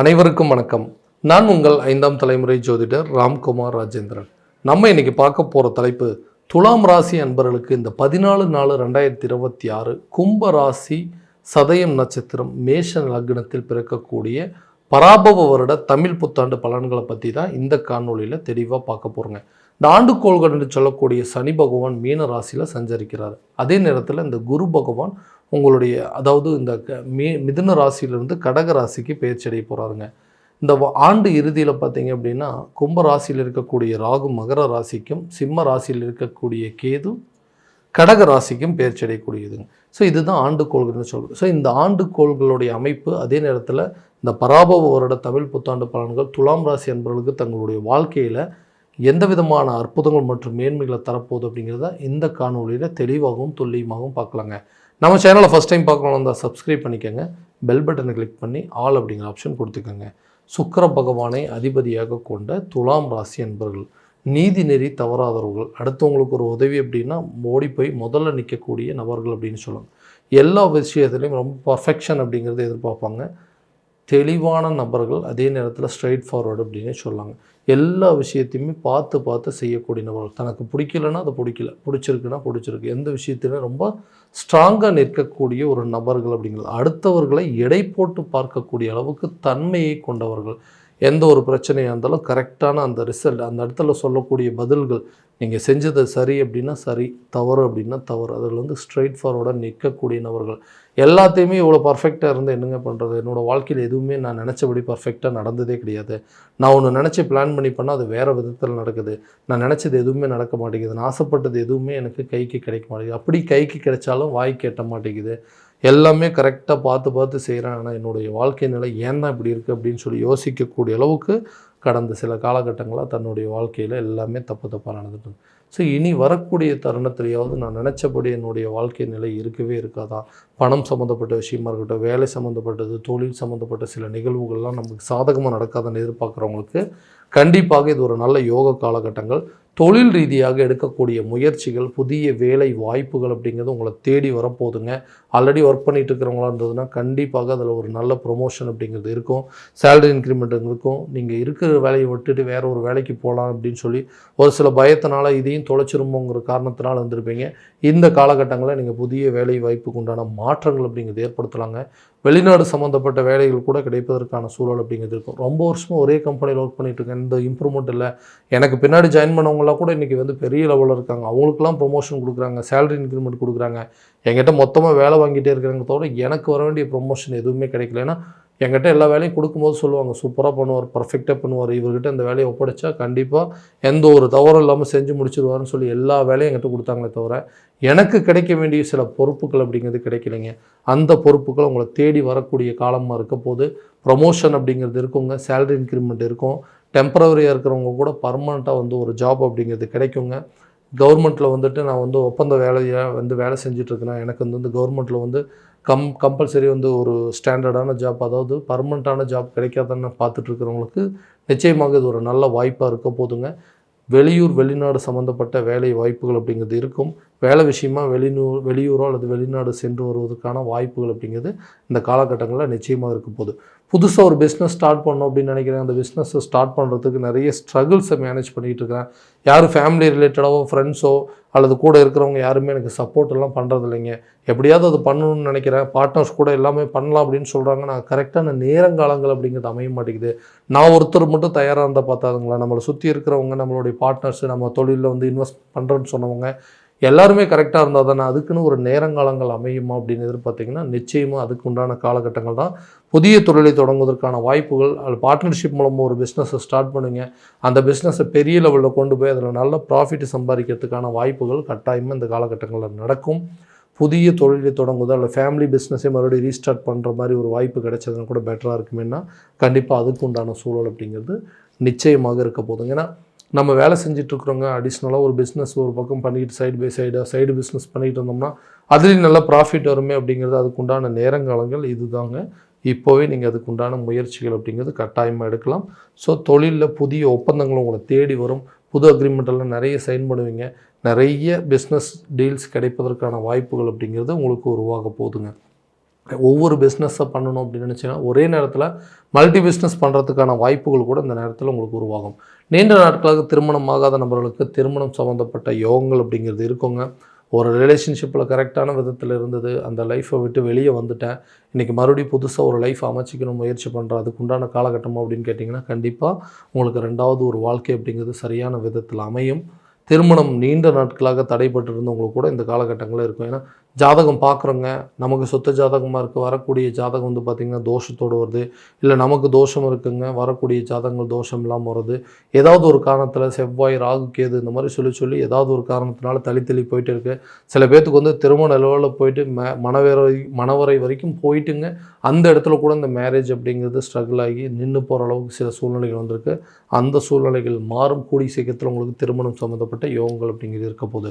அனைவருக்கும் வணக்கம். நான் உங்கள் 5ஆம் தலைமுறை ஜோதிடர் ராம்குமார் ராஜேந்திரன். நம்ம இன்னைக்கு பார்க்க போகிற தலைப்பு, துலாம் ராசி அன்பர்களுக்கு இந்த 14/4/2026 கும்ப ராசி சதயம் நட்சத்திரம் மேஷ லக்னத்தில் பிறக்கக்கூடிய பராபவ வருட தமிழ் புத்தாண்டு பலன்களை பற்றி தான் இந்த காணொலியில் தெளிவாக பார்க்க போகிறோங்க. இந்த ஆண்டுகோள்கள் என்று சொல்லக்கூடிய சனி பகவான் மீன ராசியில் சஞ்சரிக்கிறார். அதே நேரத்தில் இந்த குரு பகவான் உங்களுடைய இந்த மிதுன ராசியிலிருந்து கடக ராசிக்கு பெயர்ச்சி அடைய போகிறாருங்க. இந்த ஆண்டு இறுதியில் பார்த்தீங்க அப்படின்னா கும்ப ராசியில் இருக்கக்கூடிய ராகு மகர ராசிக்கும், சிம்ம ராசியில் இருக்கக்கூடிய கேது கடக ராசிக்கும் பெயர்ச்சி அடையக்கூடியதுங்க. ஸோ இதுதான் ஆண்டுகோள்கள்னு சொல்கிறது. ஸோ இந்த ஆண்டுகோள்களுடைய அமைப்பு, அதே நேரத்தில் இந்த பராபவ வருட தமிழ் புத்தாண்டு பலன்கள் துலாம் ராசி என்பவர்களுக்கு தங்களுடைய வாழ்க்கையில் எந்த விதமான அற்புதங்கள் மற்றும் மேன்மைகளை தரப்போகுது அப்படிங்கிறத இந்த காணொலியில் தெளிவாகவும் துல்லியமாகவும் பார்க்கலாங்க. நம்ம சேனலை ஃபஸ்ட் டைம் பார்க்கணும் தான் சப்ஸ்கிரைப் பண்ணிக்கோங்க. பெல் பட்டனை கிளிக் பண்ணி ஆல் அப்படிங்கிற ஆப்ஷன் கொடுத்துக்கோங்க. சுக்கிர பகவானை அதிபதியாக கொண்ட துலாம் ராசி என்பவர்கள் நீதி நெறி தவறாதவர்கள், அடுத்தவங்களுக்கு ஒரு உதவி அப்படின்னா ஓடி போய் முதல்ல நிற்கக்கூடிய நபர்கள் அப்படின்னு சொல்லலாம். எல்லா விஷயத்துலையும் ரொம்ப பர்ஃபெக்ஷன் அப்படிங்கிறத எதிர்பார்ப்பாங்க. தெளிவான நபர்கள், அதே நேரத்தில் ஸ்ட்ரைட் ஃபார்வர்டு அப்படின்னே சொல்லாங்க. எல்லா விஷயத்தையுமே பார்த்து செய்யக்கூடிய நபர்கள். தனக்கு பிடிக்கலன்னா அதை பிடிச்சிருக்குன்னா பிடிச்சிருக்கு, எந்த விஷயத்திலும் ரொம்ப ஸ்ட்ராங்காக நிற்கக்கூடிய ஒரு நபர்கள் அப்படிங்கிறது. அடுத்தவர்களை எடை போட்டு பார்க்கக்கூடிய அளவுக்கு தன்மையை கொண்டவர்கள். எந்த ஒரு பிரச்சனையாக இருந்தாலும் கரெக்டான அந்த ரிசல்ட், அந்த இடத்துல சொல்லக்கூடிய பதில்கள், நீங்கள் செஞ்சது சரி அப்படின்னா சரி, தவறு அப்படின்னா தவறு, அதில் ஸ்ட்ரைட் ஃபார்வர்டாக நிற்கக்கூடிய நபர்கள். எல்லாத்தையுமே இவ்வளோ பர்ஃபெக்டாக இருந்து என்னங்க பண்ணுறது, என்னோடய வாழ்க்கையில் எதுவுமே நான் நினச்சபடி பர்ஃபெக்டாக நடந்ததே கிடையாது. நான் ஒன்று நினச்சி பிளான் பண்ணி பண்ணால் அது வேறு விதத்தில் நடக்குது. நான் நினச்சது எதுவுமே நடக்க மாட்டேங்குது. நான் ஆசைப்பட்டது எதுவுமே எனக்கு கைக்கு கிடைக்க மாட்டேங்குது. அப்படி கைக்கு கிடைச்சாலும் வாய்க்கு எட்ட மாட்டேங்குது. எல்லாமே கரெக்டாக பார்த்து செய்கிறேன். ஆனால் என்னுடைய வாழ்க்கை நிலை ஏன் தான் இப்படி இருக்குது அப்படின்னு சொல்லி யோசிக்கக்கூடிய அளவுக்கு கடந்த சில காலகட்டங்களாக தன்னுடைய வாழ்க்கையில் எல்லாமே தப்பாக நடந்துட்டு. ஸோ இனி வரக்கூடிய தருணத்திலேயாவது நான் நினச்சபடி என்னுடைய வாழ்க்கை நிலை இருக்கவே இருக்காதா? பணம் சம்மந்தப்பட்ட விஷயமா இருக்கட்டும், வேலை சம்மந்தப்பட்டது, தொழில் சம்மந்தப்பட்ட சில நிகழ்வுகள்லாம் நமக்கு சாதகமாக நடக்காதுன்னு எதிர்பார்க்குறவங்களுக்கு கண்டிப்பாக இது ஒரு நல்ல யோக காலகட்டங்கள். தொழில் ரீதியாக எடுக்கக்கூடிய முயற்சிகள், புதிய வேலை வாய்ப்புகள் அப்படிங்கிறது உங்களை தேடி வரப்போகுதுங்க. ஆல்ரெடி ஒர்க் பண்ணிகிட்டு இருக்கிறவங்களா இருந்ததுன்னா கண்டிப்பாக அதில் ஒரு நல்ல ப்ரொமோஷன் அப்படிங்கிறது இருக்கும். சேலரி இன்க்ரிமெண்ட் இருக்கும். நீங்கள் இருக்கிற வேலையை விட்டுட்டு வேறு ஒரு வேலைக்கு போகலாம் அப்படின்னு சொல்லி ஒரு சில பயத்தினால இதையும் தொலைச்சிருமோங்கிற காரணத்தினால இருந்திருப்பீங்க. இந்த காலகட்டங்களில் நீங்கள் புதிய வேலை வாய்ப்புக்கு உண்டான மாற்றங்கள் அப்படிங்கிறது ஏற்படுத்தலாங்க. வெளிநாடு சம்மந்தப்பட்ட வேலைகள் கூட கிடைப்பதற்கான சூழல் அப்படிங்கிறது இருக்கும். ரொம்ப வருஷமாக ஒரே கம்பெனியில் ஒர்க் பண்ணிகிட்டு இருக்கேன், இந்த இம்ப்ரூவ்மெண்ட் இல்லை, எனக்கு பின்னாடி ஜாயின் பண்ணவங்களாம் கூட இன்றைக்கி பெரிய லெவலில் இருக்காங்க, அவங்களுக்குலாம் ப்ரொமோஷன் கொடுக்குறாங்க, சேலரி இன்க்ரிமெண்ட் கொடுக்குறாங்க, என்கிட்ட மொத்தமாக வேலை வாங்கிட்டே இருக்கிறாங்க, தவிர எனக்கு வர வேண்டிய ப்ரொமோஷன் எதுவுமே கிடைக்கல. ஏன்னா என்கிட்ட எல்லா வேலையும் கொடுக்கும்போது சொல்லுவாங்க, சூப்பராக பண்ணுவார், பர்ஃபெக்டாக பண்ணுவார், இவர்கிட்ட இந்த வேலையை ஒப்படைச்சா கண்டிப்பாக எந்த ஒரு தவறும் இல்லாமல் செஞ்சு முடிச்சிருவாருன்னு சொல்லி எல்லா வேலையும் என்கிட்ட கொடுத்தாங்களே தவிர எனக்கு கிடைக்க வேண்டிய சில பொறுப்புகள் அப்படிங்கிறது கிடைக்கலைங்க. அந்த பொறுப்புகள் உங்களை தேடி வரக்கூடிய காலமாக இருக்க போது ப்ரொமோஷன் அப்படிங்கிறது இருக்குங்க, சேலரி இன்க்ரிமெண்ட் இருக்கும். டெம்பரவரியாக இருக்கிறவங்க கூட பர்மனெண்ட்டாக ஒரு ஜாப் அப்படிங்கிறது கிடைக்குங்க. கவர்மெண்ட்டில் நான் ஒப்பந்த வேலையை வேலை செஞ்சிட்ருக்கேன். எனக்கு கவர்மெண்ட்டில் கம்பல்சரி ஒரு ஸ்டாண்டர்டான ஜாப், அதாவது பர்மனெண்ட்டான ஜாப் கிடைக்காதுன்னு பார்த்துட்ருக்கிறவங்களுக்கு நிச்சயமாக இது ஒரு நல்ல வாய்ப்பாக இருக்க போதுங்க. வெளிநாடு சம்மந்தப்பட்ட வேலை வாய்ப்புகள் அப்படிங்கிறது இருக்கும். வேலை விஷயமா வெளியூரோ அல்லது வெளிநாடு சென்று வருவதற்கான வாய்ப்புகள் அப்படிங்கிறது இந்த காலகட்டங்களில் நிச்சயமாக இருக்க போகுது. புதுசாக ஒரு பிஸ்னஸ் ஸ்டார்ட் பண்ணோம் அப்படின்னு நினைக்கிறேன். அந்த பிஸ்னஸை ஸ்டார்ட் பண்ணுறதுக்கு நிறைய ஸ்ட்ரகிள்ஸை மேனேஜ் பண்ணிகிட்டு இருக்கிறேன். யாரும் ஃபேமிலி ரிலேட்டடாவோ ஃப்ரெண்ட்ஸோ அல்லது கூட இருக்கிறவங்க யாருமே எனக்கு சப்போர்ட் எல்லாம் பண்ணுறது இல்லைங்க. எப்படியாவது அது பண்ணணும்னு நினைக்கிறேன், பார்ட்னர்ஸ் கூட எல்லாமே பண்ணலாம் அப்படின்னு சொல்கிறாங்க. நான் கரெக்டான நேரங்காலங்கள் அப்படிங்கிறது அமைய மாட்டேங்குது. நான் ஒருத்தர் மட்டும் தயாராக இருந்தால் பார்த்தாதுங்களா, நம்மளை சுற்றி இருக்கிறவங்க, நம்மளுடைய பார்ட்னர்ஸ், நம்ம தொழிலில் இன்வெஸ்ட் பண்ணுறேன்னு சொன்னவங்க எல்லாருமே கரெக்டாக இருந்தால் தானே அதுக்குன்னு ஒரு நேரங்காலங்கள் அமையுமா அப்படின்னு எதிர்பார்த்திங்கன்னா நிச்சயமாக அதுக்கு உண்டான காலகட்டங்கள் தான். புதிய தொழிலை தொடங்குவதற்கான வாய்ப்புகள், அது பார்ட்னர்ஷிப் மூலமாக ஒரு பிஸ்னஸை ஸ்டார்ட் பண்ணுங்க. அந்த பிஸ்னஸை பெரிய லெவலில் கொண்டு போய் அதில் நல்ல ப்ராஃபிட் சம்பாதிக்கிறதுக்கான வாய்ப்புகள் கட்டாயமாக இந்த காலகட்டங்களில் நடக்கும். புதிய தொழிலை தொடங்குதல் அல்ல ஃபேமிலி பிஸ்னஸை மறுபடியும் ரீஸ்டார்ட் பண்ணுற மாதிரி ஒரு வாய்ப்பு கிடைச்சதுன்னா கூட பெட்டராக இருக்குமேனா கண்டிப்பாக அதுக்கு உண்டான சூழல் அப்படிங்கிறது நிச்சயமாக இருக்க போதுங்க. ஏன்னா நம்ம வேலை செஞ்சிட்ருக்குறோங்க, அடிஷ்னலாக ஒரு பிஸ்னஸ் ஒரு பக்கம் பண்ணிக்கிட்டு சைடு பை சைடு பிஸ்னஸ் பண்ணிக்கிட்டு இருந்தோம்னா அதுலேயும் நல்லா ப்ராஃபிட் வருமே அப்படிங்கிறது அதுக்குண்டான நேரங்காலங்கள் இது தாங்க. இப்போவே நீங்கள் அதுக்குண்டான முயற்சிகள் அப்படிங்கிறது கட்டாயமாக எடுக்கலாம். ஸோ தொழிலில் புதிய ஒப்பந்தங்கள் உங்களை தேடி வரும். புது அக்ரிமெண்ட்டெல்லாம் நிறைய சைன் பண்ணுவீங்க. நிறைய பிஸ்னஸ் டீல்ஸ் கிடைப்பதற்கான வாய்ப்புகள் அப்படிங்கிறது உங்களுக்கு உருவாக போகுதுங்க. ஒவ்வொரு பிஸ்னஸை பண்ணணும் அப்படின்னு நினச்சிங்கன்னா ஒரே நேரத்தில் மல்டி பிஸ்னஸ் பண்ணுறதுக்கான வாய்ப்புகள் கூட இந்த நேரத்தில் உங்களுக்கு உருவாகும். நீண்ட நாட்களாக திருமணம் ஆகாத நபர்களுக்கு திருமணம் சம்மந்தப்பட்ட யோகங்கள் அப்படிங்கிறது இருக்குங்க. ஒரு ரிலேஷன்ஷிப்பில் கரெக்டான விதத்தில் இருந்தது, அந்த லைஃப்பை விட்டு வெளியே வந்துட்டேன், இன்றைக்கி மறுபடியும் புதுசாக ஒரு லைஃப் அமைச்சிக்கணும் முயற்சி பண்ணுறேன், அதுக்குண்டான காலகட்டமாக அப்படின்னு கேட்டிங்கன்னா கண்டிப்பாக உங்களுக்கு ரெண்டாவது ஒரு வாழ்க்கை அப்படிங்கிறது சரியான விதத்தில் அமையும். திருமணம் நீண்ட நாட்களாக தடைப்பட்டு இருந்தவங்களுக்கு கூட இந்த காலகட்டங்களில் இருக்கும். ஏன்னா ஜாதகம் பார்க்குறோங்க, நமக்கு சொத்த ஜாதகமாக இருக்குது, வரக்கூடிய ஜாதகம் வந்து பார்த்திங்கன்னா தோஷத்தோடு வருது, இல்லை நமக்கு தோஷம் இருக்குங்க, வரக்கூடிய ஜாதகங்கள் தோஷம் இல்லாமல் வருது. ஏதாவது ஒரு காரணத்தில் செவ்வாய் ராகு கேது இந்த மாதிரி சொல்லி ஏதாவது ஒரு காரணத்தினால தள்ளி போயிட்டு இருக்குது. சில பேர்த்துக்கு வந்து திருமண லெவலில் போயிட்டு மணவரை வரைக்கும் போயிட்டுங்க, அந்த இடத்துல கூட இந்த மேரேஜ் அப்படிங்கிறது ஸ்ட்ரகிள் ஆகி நின்று போகிற அளவுக்கு சில சூழ்நிலைகள் வந்திருக்கு. அந்த சூழ்நிலைகள் மாறும். கூடிய சீக்கிரத்தில் உங்களுக்கு திருமணம் சம்மந்தப்பட்ட யோகங்கள் அப்படிங்கிறது இருக்க போகுது.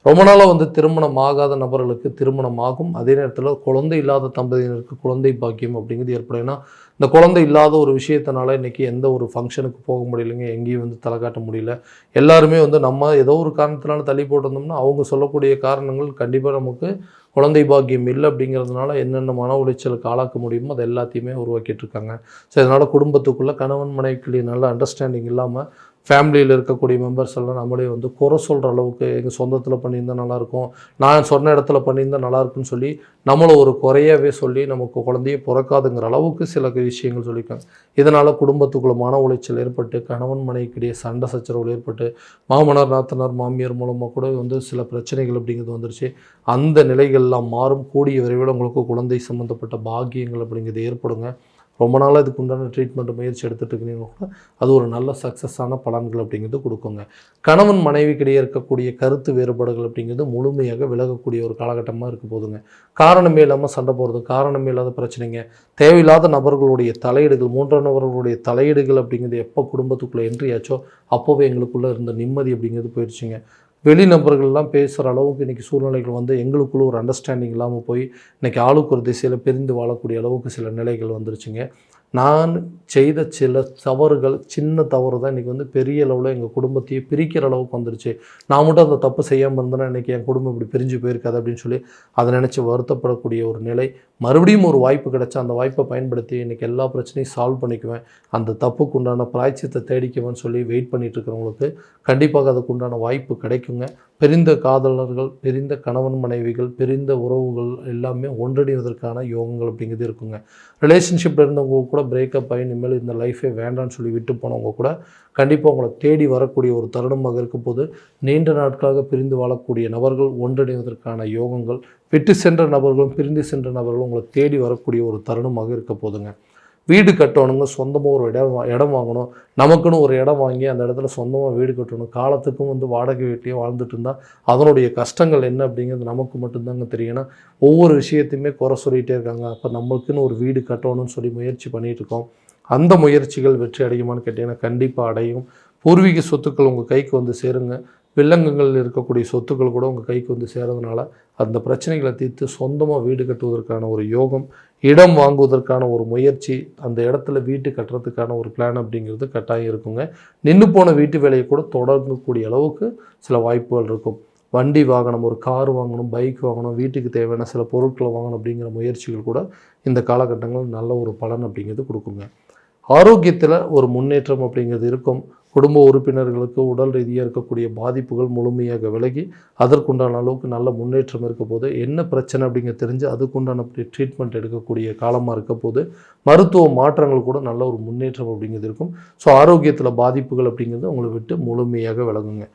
ரொம்ப நாளாக வந்து திருமணம் ஆகாத நபர்களுக்கு திருமணம் ஆகும். அதே நேரத்தில் குழந்தை இல்லாத தம்பதியினருக்கு குழந்தை பாக்கியம் அப்படிங்கிறது ஏற்படும். ஏன்னா இந்த குழந்தை இல்லாத ஒரு விஷயத்தினால இன்றைக்கி எந்த ஒரு ஃபங்க்ஷனுக்கு போக முடியலைங்க, எங்கேயும் வந்து தலை காட்ட முடியல. எல்லாருமே வந்து நம்ம ஏதோ ஒரு காரணத்தினால தள்ளி போட்டிருந்தோம்னா அவங்க சொல்லக்கூடிய காரணங்கள் கண்டிப்பாக நமக்கு குழந்தை பாக்கியம் இல்லை அப்படிங்கிறதுனால என்னென்ன மன உளைச்சலுக்கு ஆளாக்க முடியுமோ அது எல்லாத்தையுமே உருவாக்கிட்டு இருக்காங்க. ஸோ இதனால் குடும்பத்துக்குள்ளே கணவன் மனைவிக்குள்ளே நல்ல அண்டர்ஸ்டாண்டிங் இல்லாமல் ஃபேமிலியில் இருக்கக்கூடிய மெம்பர்ஸ் எல்லாம் நம்மளே வந்து குறை சொல்கிற அளவுக்கு எங்கள் சொந்தத்தில் பண்ணியிருந்தால் நல்லாயிருக்கும், நான் சொன்ன இடத்துல பண்ணியிருந்தால் நல்லாயிருக்குன்னு சொல்லி நம்மளை ஒரு குறையாகவே சொல்லி நமக்கு குழந்தையே பிறக்காதுங்கிற அளவுக்கு சில விஷயங்கள் சொல்லியிருக்காங்க. இதனால் குடும்பத்துக்குள்ள மன உளைச்சல் ஏற்பட்டு கணவன் மனைவிக்கிடையே சண்டை சச்சரவுகள் ஏற்பட்டு மாமனார் நாத்தனார் மாமியார் மூலமாக கூட வந்து சில பிரச்சனைகள் அப்படிங்கிறது வந்துருச்சு. அந்த நிலைகள்லாம் மாறும். கூடிய விரைவில் உங்களுக்கு குழந்தை சம்மந்தப்பட்ட பாக்கியங்கள் அப்படிங்கிறது ஏற்படுங்க. ரொம்ப நாளாக இதுக்கு உண்டான ட்ரீட்மெண்ட் முயற்சி எடுத்துகிட்டு இருக்கீங்கன்னா கூட அது ஒரு நல்ல சக்ஸஸான பலன்கள் அப்படிங்கிறது கொடுக்குங்க. கணவன் மனைவிக்கிடையே இருக்கக்கூடிய கருத்து வேறுபாடுகள் அப்படிங்கிறது முழுமையாக விலகக்கூடிய ஒரு காலகட்டமாக இருக்க போதுங்க. காரணமே இல்லாமல் சண்டை போடுறது, காரணமே இல்லாத பிரச்சனைங்க, தேவையில்லாத நபர்களுடைய தலையீடுகள், மூன்றாம் நபர்களுடைய தலையீடுகள் அப்படிங்கிறது எப்போ குடும்பத்துக்குள்ளே என்ட்ரியாச்சோ அப்போவே எங்களுக்குள்ளே இருந்த நிம்மதி அப்படிங்கிறது போயிடுச்சுங்க. வெளிநபர்கள்லாம் பேசுகிற அளவுக்கு இன்றைக்கி சூழ்நிலைகள் வந்து எங்களுக்குள்ள ஒரு அண்டர்ஸ்டாண்டிங் இல்லாமல் போய் இன்றைக்கி ஆளுக்கு ஒரு திசையில் பிரிந்து வாழக்கூடிய அளவுக்கு சில நிலைகள் வந்துருச்சுங்க. நான் செய்த சில தவறுகள், சின்ன தவறு தான் இன்றைக்கி வந்து பெரிய அளவில் எங்கள் குடும்பத்தையே பிரிக்கிற அளவுக்கு வந்துருச்சு. நான் மட்டும் அந்த தப்பு செய்யாமல் இருந்தேன்னா இன்றைக்கி என் குடும்பம் இப்படி பிரிஞ்சு போயிருக்காது அப்படின்னு சொல்லி அதை நினச்சி வருத்தப்படக்கூடிய ஒரு நிலை. மறுபடியும் ஒரு வாய்ப்பு கிடச்சா அந்த வாய்ப்பை பயன்படுத்தி இன்றைக்கி எல்லா பிரச்சனையும் சால்வ் பண்ணிக்குவேன், அந்த தப்புக்கு உண்டான பிராய்ச்சித்தை தேடிக்குவேன்னு சொல்லி வெயிட் பண்ணிகிட்டு இருக்கிறவங்களுக்கு கண்டிப்பாக அதுக்கு உண்டான வாய்ப்பு கிடைக்குங்க. பிரிந்த காதலர்கள், பிரிந்த கணவன் மனைவிகள், பிரிந்த உறவுகள் எல்லாமே ஒன்றிணைவதற்கான யோகங்கள் அப்படிங்கிறது இருக்குங்க. ரிலேஷன்ஷிப்பில் இருந்தவங்க கூட பிரேக்கப் ஆகி இனிமேல் இந்த லைஃபே வேண்டான்னு சொல்லி விட்டு போனவங்க கூட கண்டிப்பாக உங்களை தேடி வரக்கூடிய ஒரு தருணமாக இருக்கும் போது நீண்ட நாட்களாக பிரிந்து வாழக்கூடிய நபர்கள் ஒன்றிணைவதற்கான யோகங்கள், விட்டு சென்ற நபர்களும் பிரிந்து சென்ற நபர்களும் உங்களை தேடி வரக்கூடிய ஒரு தருணமாக இருக்க போதுங்க. வீடு கட்டணுங்க, சொந்தமாக ஒரு இடம் வாங்கணும், நமக்குன்னு ஒரு இடம் வாங்கி அந்த இடத்துல சொந்தமாக வீடு கட்டணும். காலத்துக்கும் வந்து வாடகை வீட்லேயே வாழ்ந்துட்டு இருந்தால் அதனுடைய கஷ்டங்கள் என்ன அப்படிங்கிறது நமக்கு மட்டும்தாங்க தெரியும். ஏன்னா ஒவ்வொரு விஷயத்தையுமே குறை சொல்லிகிட்டே இருக்காங்க. அப்போ நம்மளுக்குன்னு ஒரு வீடு கட்டணும்னு சொல்லி முயற்சி பண்ணிகிட்டு இருக்கோம். அந்த முயற்சிகள் வெற்றி அடையுமான்னு கேட்டிங்கன்னா கண்டிப்பாக அடையும். பூர்வீக சொத்துக்கள் உங்கள் கைக்கு வந்து சேருங்க. வில்லங்கங்கள் இருக்கக்கூடிய சொத்துக்கள் கூட உங்கள் கைக்கு வந்து சேரதுனால அந்த பிரச்சனைகளை தீர்த்து சொந்தமாக வீடு கட்டுவதற்கான ஒரு யோகம், இடம் வாங்குவதற்கான ஒரு முயற்சி, அந்த இடத்துல வீட்டு கட்டுறதுக்கான ஒரு பிளான் அப்படிங்கிறது கட்டாயம் இருக்குங்க. நின்று போன வீட்டு வேலையை கூட தொடங்கக்கூடிய அளவுக்கு சில வாய்ப்புகள் இருக்கும். வண்டி வாங்கணும், ஒரு கார் வாங்கணும், பைக் வாங்கணும், வீட்டுக்கு தேவையான சில பொருட்களை வாங்கணும் அப்படிங்கிற முயற்சிகள் கூட இந்த காலகட்டங்கள் நல்ல ஒரு பலன் அப்படிங்கிறது கொடுக்குங்க. ஆரோக்கியத்தில் ஒரு முன்னேற்றம் அப்படிங்கிறது இருக்கும். குடும்ப உறுப்பினர்களுக்கு உடல் ரீதியாக இருக்கக்கூடிய பாதிப்புகள் முழுமையாக விலகி அதற்குண்டான அளவுக்கு நல்ல முன்னேற்றம் இருக்க போது, என்ன பிரச்சனை அப்படிங்க தெரிஞ்சு அதுக்குண்டான ட்ரீட்மெண்ட் எடுக்கக்கூடிய காலமாக இருக்க போது, மருத்துவ மாற்றங்கள் கூட நல்ல ஒரு முன்னேற்றம் அப்படிங்கிறது இருக்கும். ஸோ ஆரோக்கியத்தில் பாதிப்புகள் அப்படிங்கிறது உங்களை விட்டு முழுமையாக விலகுங்க.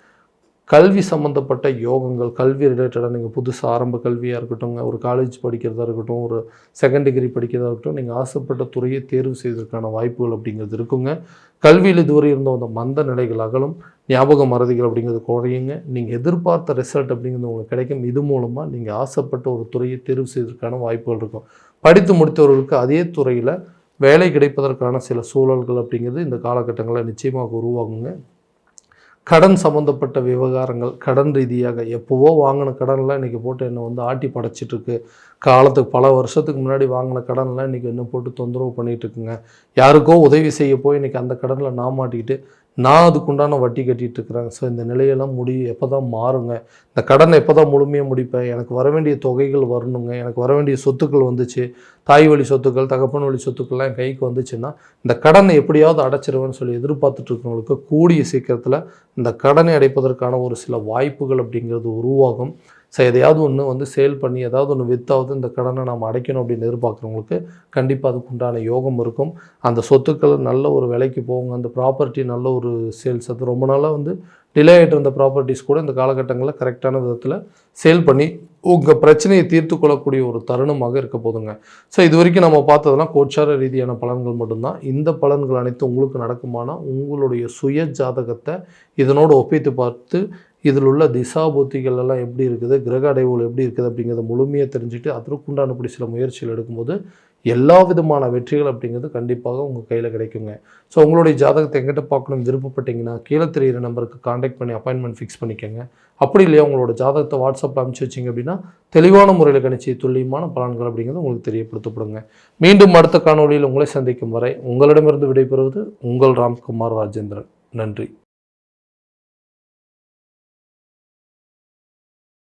கல்வி சம்மந்தப்பட்ட யோகங்கள், கல்வி ரிலேட்டடாக நீங்கள் புதுசாக ஆரம்ப கல்வியாக இருக்கட்டும், ஒரு காலேஜ் படிக்கிறதா இருக்கட்டும், ஒரு செகண்ட் டிகிரி படிக்கிறதா இருக்கட்டும், நீங்கள் ஆசைப்பட்ட துறையை தேர்வு செய்வதற்கான வாய்ப்புகள் அப்படிங்கிறது இருக்குங்க. கல்வியில் இதுவரை இருந்த அந்த மந்த நிலைகள் அகலும், ஞாபக மறதிகள் அப்படிங்கிறது குறையுங்க. நீங்கள் எதிர்பார்த்த ரிசல்ட் அப்படிங்கிறது உங்களுக்கு கிடைக்கும். இது மூலமாக நீங்கள் ஆசைப்பட்ட ஒரு துறையை தேர்வு செய்வதற்கான வாய்ப்புகள் இருக்கும். படித்து முடித்தவர்களுக்கு அதே துறையில் வேலை கிடைப்பதற்கான சில சூழல்கள் அப்படிங்கிறது இந்த காலகட்டங்களில் நிச்சயமாக உருவாகுங்க. கடன் சம்மந்தப்பட்ட விவகாரங்கள், கடன் ரீதியாக எப்போவோ வாங்கின கடன்லாம் இன்றைக்கி போட்டு என்னை வந்து ஆட்டி படைச்சிட்ருக்கு, காலத்துக்கு பல வருஷத்துக்கு முன்னாடி வாங்கின கடன்லாம் இன்றைக்கி என்ன போட்டு தொந்தரவு பண்ணிகிட்டு இருக்குங்க. யாருக்கோ உதவி செய்ய போய் இன்றைக்கி அந்த கடனில் நான் மாட்டிக்கிட்டு நான் அதுக்குண்டான வட்டி கட்டிகிட்டு இருக்கிறேன். ஸோ இந்த நிலையெல்லாம் எப்போ தான் மாறுங்க, இந்த கடனை எப்போ தான் முழுமையாக முடிப்பேன், எனக்கு வர வேண்டிய தொகைகள் வரணுங்க, எனக்கு வர வேண்டிய சொத்துக்கள் வந்துச்சு, தாய் வழி சொத்துக்கள் தகப்பன் வழி சொத்துக்கள்லாம் என் கைக்கு வந்துச்சுன்னா இந்த கடனை எப்படியாவது அடைச்சிருவேன்னு சொல்லி எதிர்பார்த்துட்டு இருக்கிறவங்களுக்கு கூடிய சீக்கிரத்தில் இந்த கடனை அடைப்பதற்கான ஒரு சில வாய்ப்புகள் அப்படிங்கிறது உருவாகும். ஸோ எதையாவது ஒன்று சேல் பண்ணி ஏதாவது ஒன்று வித்தாவது இந்த கடனை நாம் அடைக்கணும் அப்படின்னு எதிர்பார்க்குறவங்களுக்கு கண்டிப்பாக அதுக்குண்டான யோகம் இருக்கும். அந்த சொத்துக்கள் நல்ல ஒரு விலைக்கு போகுங்க. அந்த ப்ராப்பர்ட்டி நல்ல ஒரு சேல்ஸ், அது ரொம்ப நாளாக டிலே ஆகிட்டு இருந்த ப்ராப்பர்ட்டிஸ் கூட இந்த காலகட்டங்களில் கரெக்டான விதத்தில் சேல் பண்ணி உங்கள் பிரச்சனையை தீர்த்து கொள்ளக்கூடிய ஒரு தருணமாக இருக்க போதுங்க. ஸோ இது வரைக்கும் நம்ம பார்த்ததெல்லாம் கோச்சார ரீதியான பலன்கள் மட்டும்தான். இந்த பலன்கள் அனைத்து உங்களுக்கு நடக்குமானா உங்களுடைய சுய ஜாதகத்தை இதனோடு ஒப்பித்து பார்த்து இதில் உள்ள திசாபுத்திகள் எல்லாம் எப்படி இருக்குது, கிரக அடைவுகள் எப்படி இருக்குது அப்படிங்கிறத முழுமையாக தெரிஞ்சுட்டு அதற்குண்டானபடி சில முயற்சிகள் எடுக்கும்போது எல்லா விதமான வெற்றிகள் அப்படிங்கிறது கண்டிப்பாக உங்கள் கையில் கிடைக்குங்க. ஸோ உங்களுடைய ஜாதகத்தை எங்கிட்ட பார்க்கணும்னு விருப்பப்பட்டீங்கன்னா கீழே தெரிகிற நம்பருக்கு காண்டாக்ட் பண்ணி அப்பாயின்மெண்ட் ஃபிக்ஸ் பண்ணிக்கோங்க. அப்படி இல்லையா உங்களோட ஜாதகத்தை வாட்ஸ்அப்பில் அனுப்பிச்சி வச்சிங்க அப்படின்னா தெளிவான முறையில் கணிச்சு துல்லியமான பலன்கள் அப்படிங்கிறது உங்களுக்கு தெரியப்படுத்தப்படுங்க. மீண்டும் அடுத்த காணொலியில் உங்களை சந்திக்கும் வரை உங்களிடமிருந்து விடைபெறுவது உங்கள் ராம்குமார் ராஜேந்திரன். நன்றி.